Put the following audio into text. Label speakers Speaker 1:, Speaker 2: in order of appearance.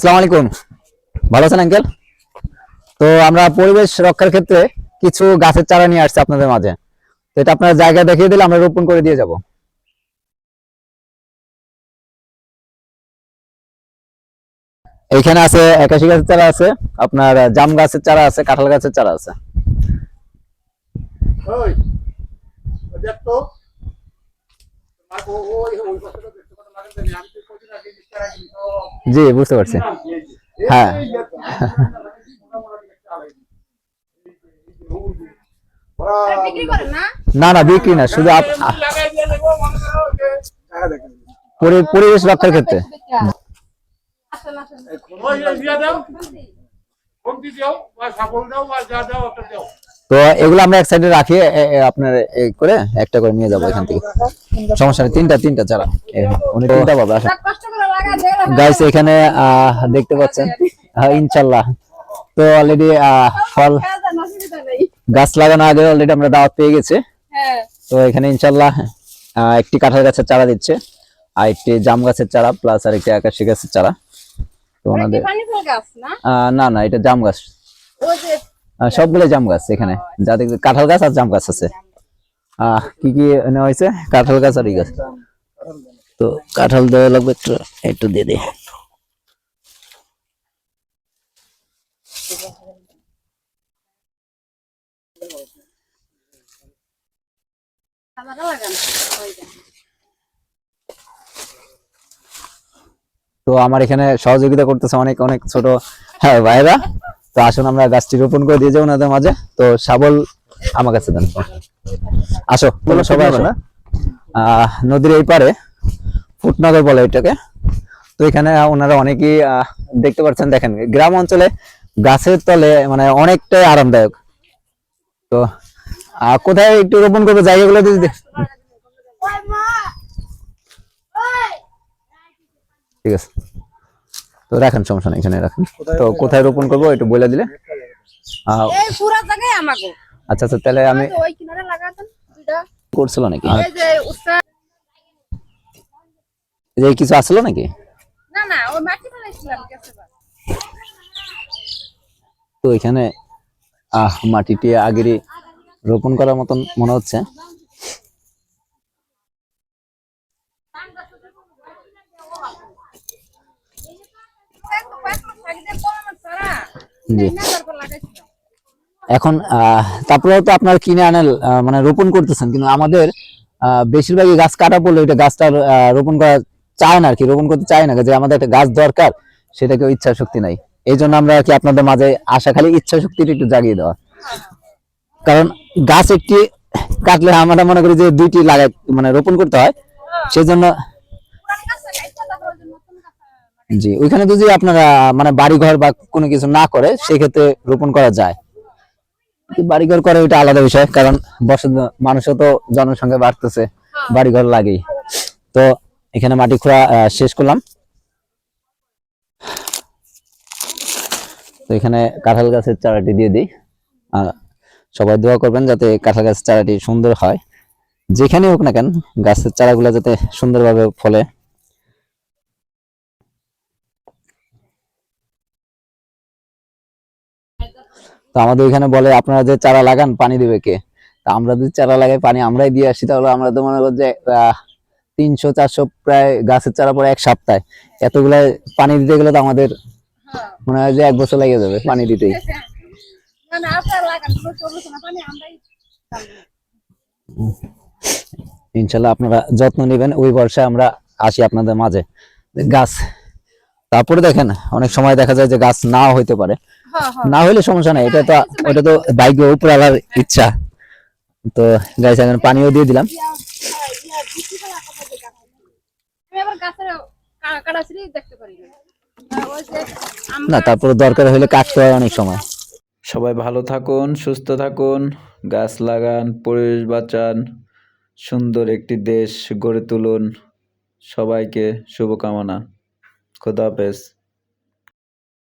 Speaker 1: আসসালামু আলাইকুম। ভালো আছেন আঙ্কেল? তো আমরা পরিবেশ রক্ষার ক্ষেত্রে কিছু গাছের চারা নিয়ে আসছি আপনাদের মাঝে। তো এটা আপনারা জায়গা দেখিয়ে দিলে আমরা রোপণ করে দিয়ে যাব। এখানে আছে একাশি গাছের চারা আছে, আপনার জাম গাছের চারা আছে, কাঁঠাল গাছের চারা আছে। জি, বুঝতে পারছি। হ্যাঁ। না না, বিক্রি না, শুধু পরিবেশ রক্ষার ক্ষেত্রে। তো এগুলো আমরা এক সাইডে রাখি, আপনার করে একটা করে নিয়ে যাবো এখান থেকে। সমস্যা নেই, তিনটা চারা উনি তিনটা পাবে। আসা গাইস, এখানে দেখতে পাচ্ছেন ইনশাল্লাহ। তো অলরেডি ফল গাছ লাগানো আগে অলরেডি আমরা দাওয়াত পেয়ে গেছি। তো এখানে ইনশাল্লাহ একটি কাঁঠাল গাছের চারা দিচ্ছে, আর একটি জাম গাছের চারা, প্লাস আর একটি আকাশি গাছের চারা। তো ওনাদের না না, এটা জাম গাছ, সবগুলো জাম গাছ। এখানে যাদের কাঁঠাল গাছ আর জাম গাছ আছে। কি কি নেওয়া হয়েছে? কাঁঠাল গাছ আর এই গাছ। তো কাঁঠাল দেওয়া লাগবে, একটু একটু দিয়ে দিই। তো আমার এখানে সহযোগিতা করতেছে অনেক অনেক ছোট ভাইরা। তো আসুন আমরা গাছটি রোপণ করে দিয়ে যাবো ওনাদের মাঝে। তো শাবল আমার কাছে দেন, আসো বলো সবাই আসো। নদীর এই পারে ফুটনগর বলে এটাকে। তো এখানে ওনারা অনেকেই দেখতে পাচ্ছেন, দেখেন গ্রাম অঞ্চলে গাছের তলে মানে অনেকটাই আরামদায়ক। তো কোথায় একটু রোপণ করবো জায়গাগুলো দিদি? ঠিক আছে, তো রাখেন, সমস্যা নেই, এখানে রাখেন। তো কোথায় রোপণ করবো একটু বলে দিলে। আচ্ছা আচ্ছা, তাহলে আমি করছিল নাকি যে কিছু আসলো নাকি? তো এখানে মাটিটি আগেরই রোপণ করার মতন মনে হচ্ছে। জি, এখন তারপরে তো আপনার কিনে আনেন, মানে রোপণ করতেছেন, কিন্তু আমাদের বেশিরভাগই গাছ কাটা পড়লে ওইটা গাছটা রোপণ করা চায় না আর কি, রোপণ করতে চায় না, যে আমাদের একটা গাছ দরকার, সেটাকে ইচ্ছা শক্তি নাই। এই জন্য আমরা আর কি আপনাদের মাঝে আসা, খালি ইচ্ছা শক্তিটা একটু জাগিয়ে দেওয়া। কারণ গাছ একটি কাটলে আমরা মনে করি যে দুইটি লাগাই মানে রোপণ করতে হয়, সেজন্য। জি, ওইখানে যদি আপনারা মানে বাড়ি ঘর বা কোনো কিছু না করে সেক্ষেত্রে রোপণ করা যায়। বাড়িঘর করে ওইটা আলাদা বিষয়, কারণ মানুষও তো জনসংখ্যা বাড়তেছে, বাড়িঘর লাগেই। তো এখানে মাটি খোঁড়া শেষ করলাম। তো এখানে কাঁঠাল গাছের চারাটি দিয়ে দিই। সবাই দোয়া করবেন যাতে কাঁঠাল গাছের চারাটি সুন্দর হয়, যেখানে হোক না কেন গাছের চারাগুলো যাতে সুন্দরভাবে ফলে। তো আমাদের এখানে বলে আপনারা যে চারা লাগান পানি দিবে কে? তা আমরা যদি চারা লাগাই পানি আমরাই দিয়ে আসি, তাহলে আমরা তো মনে করি যে 300-400 প্রায় গাছের চারা পরে এক সপ্তাহে, এতগুলা পানি দিতে গেলে তো আমাদের মনে হয় যে 1 বছর লেগে যাবে পানি দিতেই। ইনশাল্লাহ আপনারা যত্ন নেবেন, ওই বর্ষে আমরা আসি আপনাদের মাঝে। গাছ তারপরে দেখেন অনেক সময় দেখা যায় যে গাছ নাও হইতে পারে, না হইলে সমস্যা নাই, ওটা তো ভাগ্য উপর আলার ইচ্ছা। তো গাছ এখন পানিও দিয়ে দিলাম। না, তারপরে দরকার হলে কাটতে হয় অনেক সময়।
Speaker 2: সবাই ভালো থাকুন, সুস্থ থাকুন, গাছ লাগান, পরিবেশ বাঁচান, সুন্দর একটি দেশ গড়ে তুলুন। সবাইকে শুভকামনা। খোদা হাফেজ।